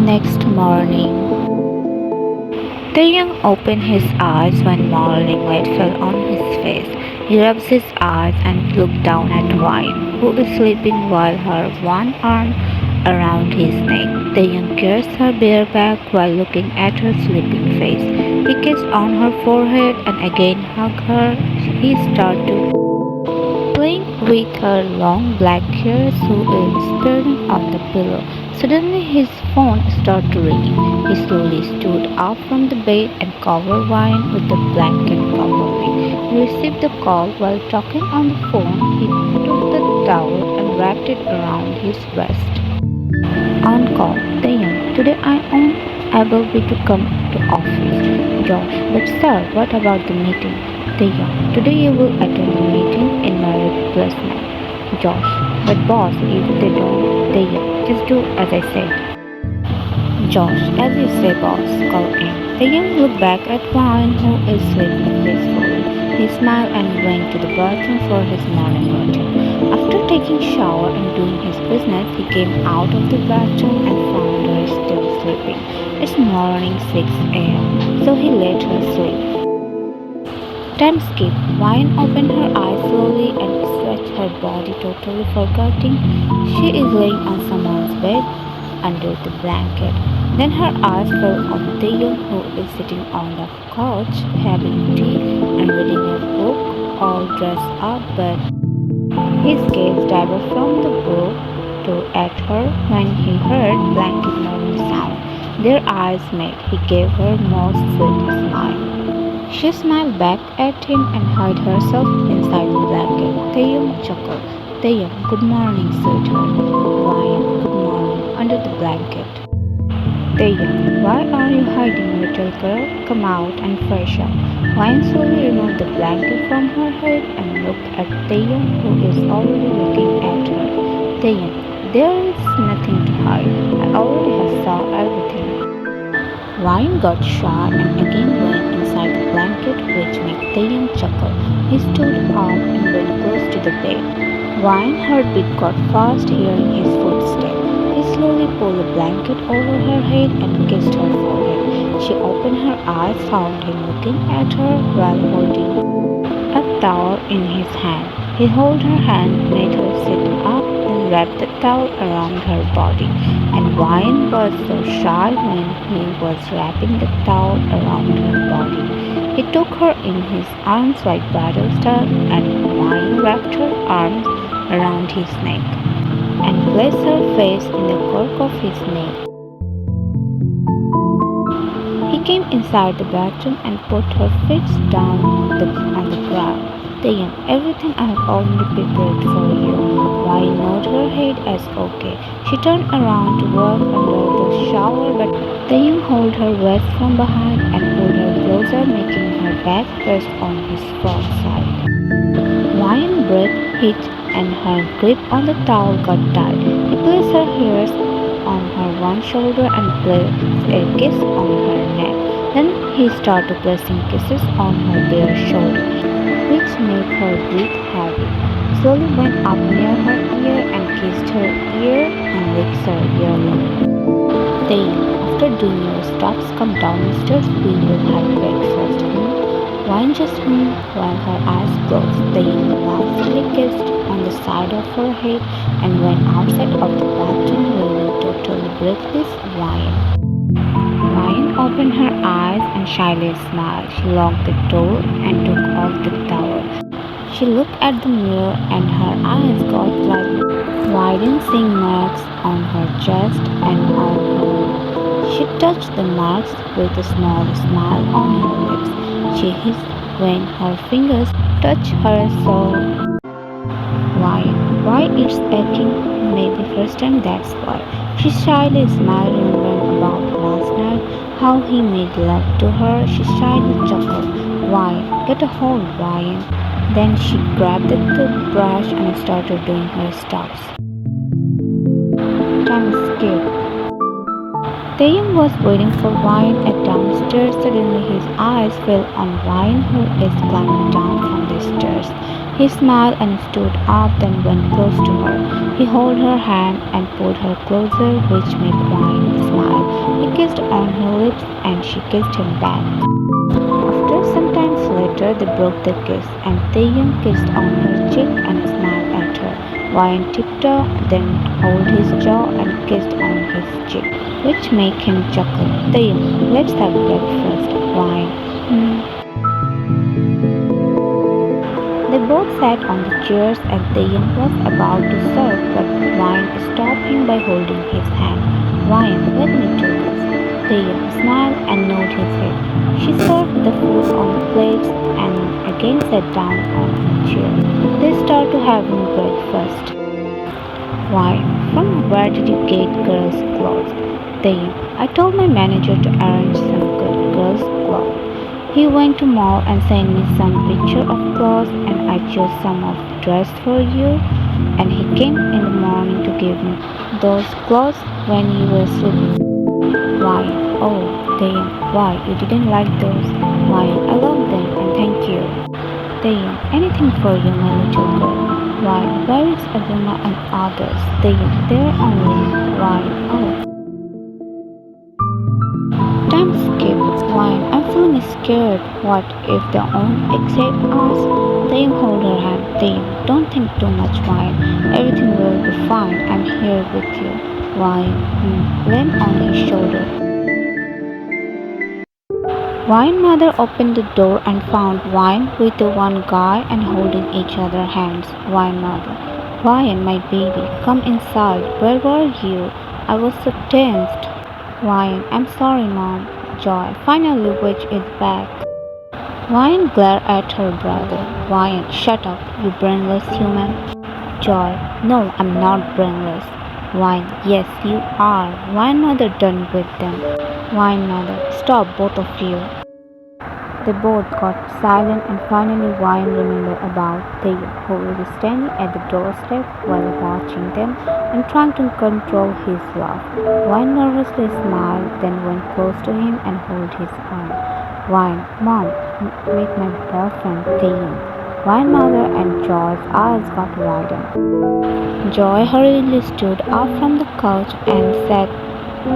Next morning, Taeyang opened his eyes when morning light fell on his face. He rubs his eyes and looked down at Wine, who is sleeping while her one arm around his neck. Taeyang kissed her bare back while looking at her sleeping face. He kissed on her forehead and again hugged her. He started playing with her long black hair so it spinning on the pillow. Suddenly his phone started ringing. He slowly stood up from the bed and covered Wine with the blanket properly. He received the call while talking on the phone. He took the towel and wrapped it around his waist. On call, Taeyang, today I will be to come to office. Josh, but sir, what about the meeting? Taeyang, today you will attend the meeting in my replacement. Josh, but boss, if they don't, Taeyang, just do as I said. Josh, as you say boss, call in. Taeyang looked back at Wine who is sleeping peacefully. He smiled and went to the bathroom for his morning routine. After taking shower and doing his business, he came out of the bathroom and found her still sleeping. It's morning 6 a.m., so he let her sleep. Time skip. Wine opened her eyes slowly and stretched her body, totally forgetting she is laying on someone's bed under the blanket. Then her eyes fell on Taeyang, who is sitting on the couch having tea and reading a book, all dressed up, but his gaze diverted from the book to at her when he heard blanket moving sound. Their eyes met. He gave her most sweet smile. She smiled back at him and hid herself inside the blanket. Taeyang chuckled. Taeyang, good morning, sweetheart. Ryan, good morning, under the blanket. Taeyang, why are you hiding, little girl? Come out and fresh up. Ryan slowly removed the blanket from her head and looked at Taeyang, who is already looking at her. Taeyang, there is nothing to hide. I already have saw everything. Ryan got shy and again went inside the blanket, which made Taeyang chuckle. He stood up and went close to the bed. Ryan's heartbeat got fast, hearing his footsteps. He slowly pulled the blanket over her head and kissed her forehead. She opened her eyes, found him looking at her while holding a towel in his hand. He held her hand, made her sit up, and wrapped the towel around her body. And Ryan was so shy when he was wrapping the towel around her body. He took her in his arms like bridal style, and Ryan wrapped her arms around his neck and placed her face in the cork of his neck. He came inside the bathroom and put her feet down on the ground. Taeyang, everything I have already prepared for you. Ryan nodded her head as okay. She turned around to walk under the shower, but Taeyang held her waist from behind and pulled her closer, making her back rest on his front side. Ryan breathed hit and her grip on the towel got tight. He placed her hairs on her one shoulder and placed a kiss on her neck. Then he started placing kisses on her bare shoulder, which made her breathe heavy. Slowly went up near her ear and kissed her ear and licked her earlobe. Taeyang, after doing your stops, come downstairs. We will have breakfast. Wine just while her eyes closed. Taeyang lastly kissed on the side of her head and went outside of the bathroom, leaving totally breathless Ryan. Ryan opened her eyes and shyly smiled. She locked the door and took off the towel. She looked at the mirror and her eyes got like widening marks on her chest and on her lip. She touched the marks with a small smile on her lips. She hissed when her fingers touched her soul. Why it's aching? Maybe first time, that's why. She shyly smiled, remembering about last night, how he made love to her. She shyly chuckled. Ryan, get a hold, Ryan. Then she grabbed the toothbrush and started doing her stops. Time skip. Taeyang was waiting for Ryan at downstairs. Suddenly his eyes fell on Ryan, who is climbing down from the stairs. He smiled and stood up, then went close to her. He held her hand and pulled her closer, which made Wine smile. He kissed on her lips and she kissed him back. After some time later, they broke the kiss, and Taeyong kissed on her cheek and smiled at her. Wine tiptoed, then held his jaw and kissed on his cheek, which made him chuckle. Taeyong, let's have breakfast. Wine. They both sat on the chairs and Taeyong was about to serve, but Wine stopped him by holding his hand. Wine, let me do this. Taeyong smiled and nodded his head. She served the food on the plates and again sat down on a chair. They started having breakfast. Wine, from where did you get girls' clothes? Taeyong, I told my manager to arrange some good girls' clothes. He went to mall and sent me some picture of clothes and I chose some of the dress for you. And he came in the morning to give me those clothes when you were sleeping. Why? Oh, Taeyong, why? You didn't like those? Why? I love them and thank you. Taeyong, anything for you, my little girl. Why? Where is Aguma and others? Taeyong, they're only. Why? Oh. Time skip. Wine. I'm feeling scared. What if they won't accept us? Taeyong hold her hand. Taeyong, don't think too much, Wine. Everything will be fine. I'm here with you. Wine. Lean on his shoulder. Wine mother opened the door and found Wine with the one guy and holding each other's hands. Wine mother. Wine, my baby, come inside. Where were you? I was so tensed. Wine, I'm sorry, Mom. Joy, finally Witch is back. Wine glared at her brother. Wine, shut up, you brainless human. Joy, no, I'm not brainless. Wine, yes, you are. Wine mother done with them. Wine mother, stop, both of you. They both got silent and finally Wine remembered about Taeyong, who was standing at the doorstep while watching them and trying to control his laugh. Wine nervously smiled, then went close to him and held his arm. Wine, Mom, meet my boyfriend Taeyong. Wine mother and Joy's eyes got widened. Joy hurriedly stood up from the couch and sat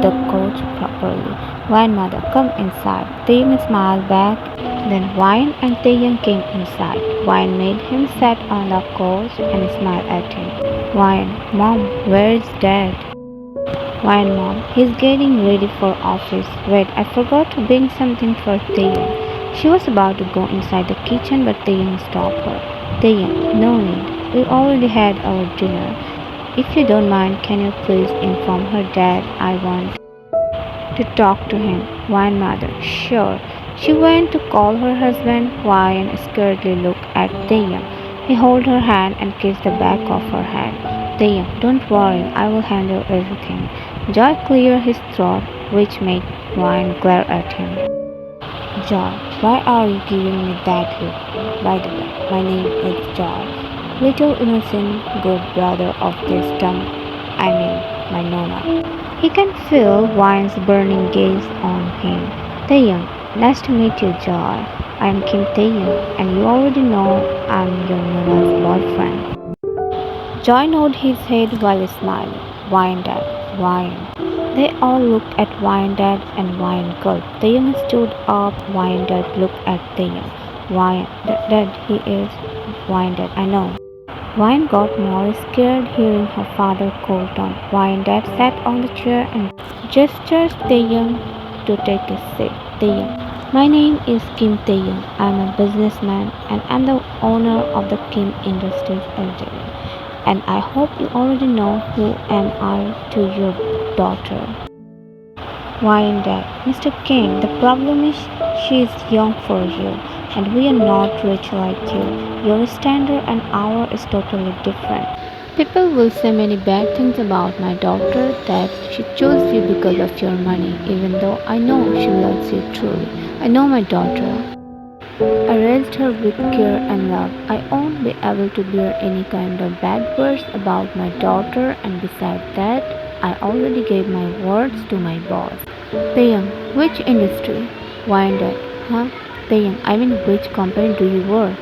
the couch properly. Wine mother, come inside. Taeyong smiled back. Then Wine and Taeyong came inside. Wine made him sit on the couch and smiled at him. Wine, Mom, where is Dad? Wine, Mom, he's getting ready for office. Wait, I forgot to bring something for Taeyong. She was about to go inside the kitchen, but Taeyong stopped her. Taeyong, no need. We already had our dinner. If you don't mind, can you please inform her dad I want to talk to him? Wine mother, sure. She went to call her husband. Wine scaredly looked at Taeyong. He held her hand and kissed the back of her head. Taeyong, don't worry, I will handle everything. Joy cleared his throat, which made Wine glare at him. Joy, why are you giving me that look? By the way, my name is Joy. Little innocent good brother of this tongue, my Nona. He can feel Wine's burning gaze on him. Taeyong, nice to meet you, Joy. I am Kim Taeyong, and you already know I'm your Nona's boyfriend. Joy nodded his head while smiling. Wine Dad, Wine. They all looked at Wine Dad and Wine gulped. Taeyong stood up. Wine Dad looked at Taeyong. Wine Dad, he is. Wine Dad, I know. Wine got more scared hearing her father called on. Wine Dad sat on the chair and gestured Taeyong to take a seat. Taeyong, my name is Kim Taeyong. I'm a businessman and I'm the owner of the Kim Industries Ltd. And I hope you already know who am I to your daughter. Wine Dad, Mr. Kim, the problem is she is young for you. And we are not rich like you. Your standard and ours is totally different. People will say many bad things about my daughter, that she chose you because of your money, even though I know she loves you truly. I know my daughter. I raised her with care and love. I won't be able to bear any kind of bad words about my daughter, and besides that, I already gave my words to my boss. Taeyong, which industry? Wine Dad, huh? Taeyong, I mean, which company do you work?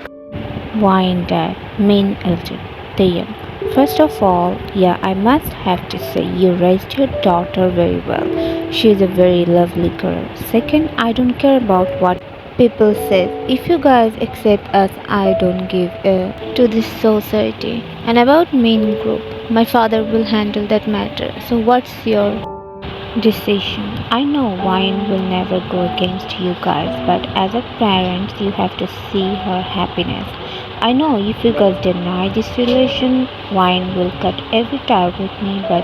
Whined Dad, mean elder Taeyang. First of all, yeah, I must have to say you raised your daughter very well. She is a very lovely girl. Second, I don't care about what people say. If you guys accept us, I don't give to this society. And about mean group, my father will handle that matter. So what's your decision? I know wine will never go against you guys, but as a parent, you have to see her happiness. I know if you guys deny this relation, wine will cut every tie with me, but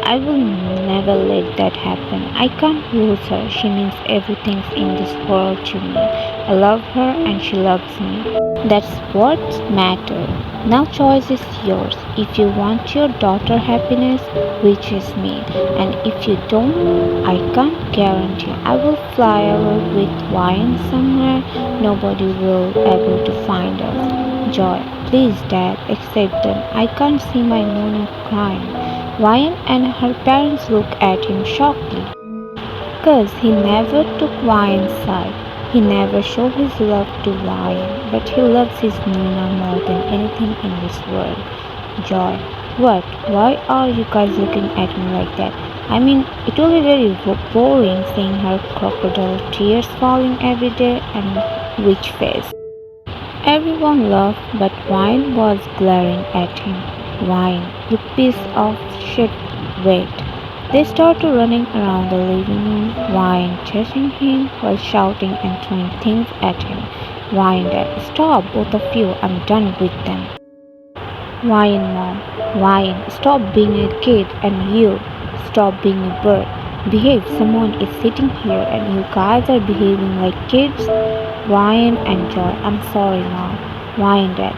I will never let that happen. I can't lose her. She means everything in this world to me. I love her and she loves me. That's what matters. Now choice is yours. If you want your daughter happiness, which is me, and if you don't, I can't guarantee. I will fly away with wine somewhere. Nobody will able to find us. Joy, please dad, accept them. I can't see my Nona crying. Wyan and her parents looked at him shockingly. Cause he never took Wyan's side. He never showed his love to Wyan, but he loves his Nina more than anything in this world. Joy, what? Why are you guys looking at me like that? I mean, it will be very boring seeing her crocodile tears falling every day and witch face. Everyone laughed, but Wine was glaring at him. Wine, you piece of shit, wait. They started running around the living room, Wine chasing him while shouting and throwing things at him. Wine dad, stop, both of you, I'm done with them. Wine mom, Wine, stop being a kid, and you, stop being a bird. Behave, someone is sitting here and you guys are behaving like kids. Wine and Joy, I'm sorry mom. Wine dad,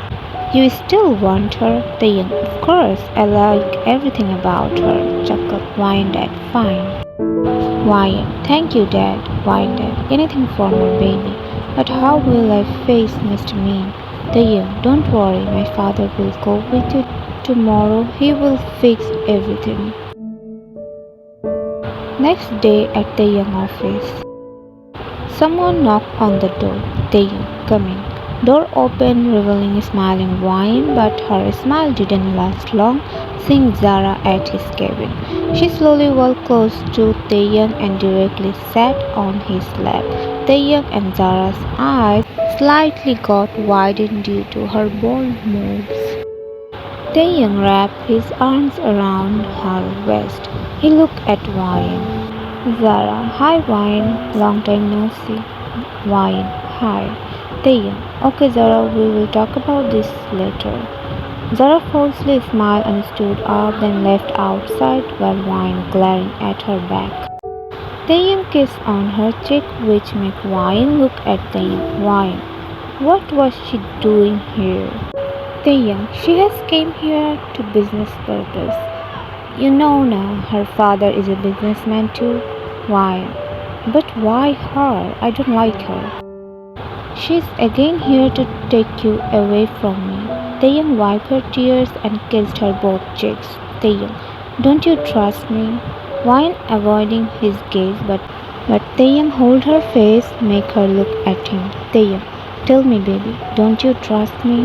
you still want her? Taeyang, of course, I like everything about her. Chuckled Wine dad, fine. Wine, thank you dad. Wine dad, anything for my baby. But how will I face Mr. Mean? Taeyang, don't worry, my father will go with you tomorrow. He will fix everything. Next day at the young office. Someone knocked on the door. Taeyang, come in. Door opened, revealing a smiling Wine, but her smile didn't last long, seeing Zara at his cabin. She slowly walked close to Taeyang and directly sat on his lap. Taeyang and Zara's eyes slightly got widened due to her bold moves. Taeyang wrapped his arms around her waist. He looked at Wine. Zara, hi Wine, long time no see. Wine, hi. Taeyang, okay Zara, we will talk about this later. Zara falsely smiled and stood up, then left outside while Wine glaring at her back. Taeyang kissed on her cheek, which made Wine look at Taeyang. Wine, what was she doing here? Taeyang, she has came here to business purpose. You know now, her father is a businessman too. Why? But why her? I don't like her. She's again here to take you away from me. Taeyang wiped her tears and kissed her both cheeks. Taeyang, don't you trust me? Wine avoiding his gaze, but Taeyang hold her face, make her look at him. Taeyang, tell me baby, don't you trust me?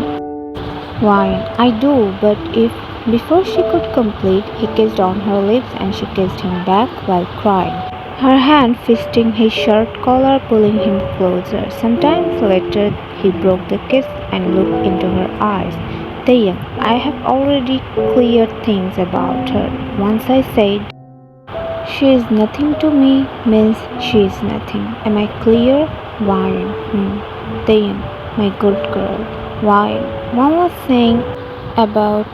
Wine, I do, but if before she could complete, he kissed on her lips and she kissed him back while crying. Her hand fisting his shirt collar, pulling him closer. Sometimes later, he broke the kiss and looked into her eyes. Taeyang, I have already cleared things about her. Once I said, she is nothing to me means she is nothing. Am I clear? Wine. Taeyang, my good girl. Wine. Mom was saying about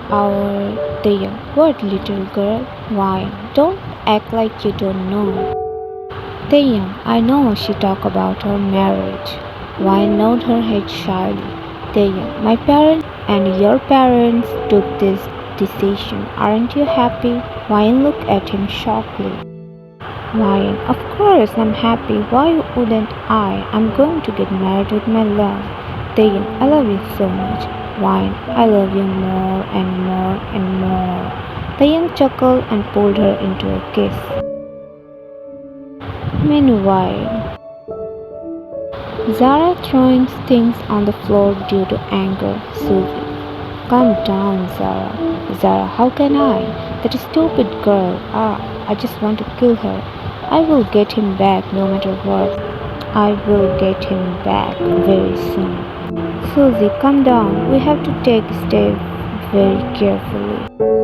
our Taeyang. What little girl? Wine. Don't act like you don't know. Taeyang, I know she talked about her marriage. Wine nodded her head shyly. Taeyang, my parents and your parents took this decision. Aren't you happy? Wine looked at him sharply. Wine, of course I'm happy. Why wouldn't I? I'm going to get married with my love. Taeyang, I love you so much. Wine, I love you more and more and more. Taeyang chuckled and pulled her into a kiss. Meanwhile, Zara throwing things on the floor due to anger. Susie. Calm down, Zara. Zara, how can I? That stupid girl. I just want to kill her. I will get him back no matter what. I will get him back very soon. Susie, calm down. We have to take steps very carefully.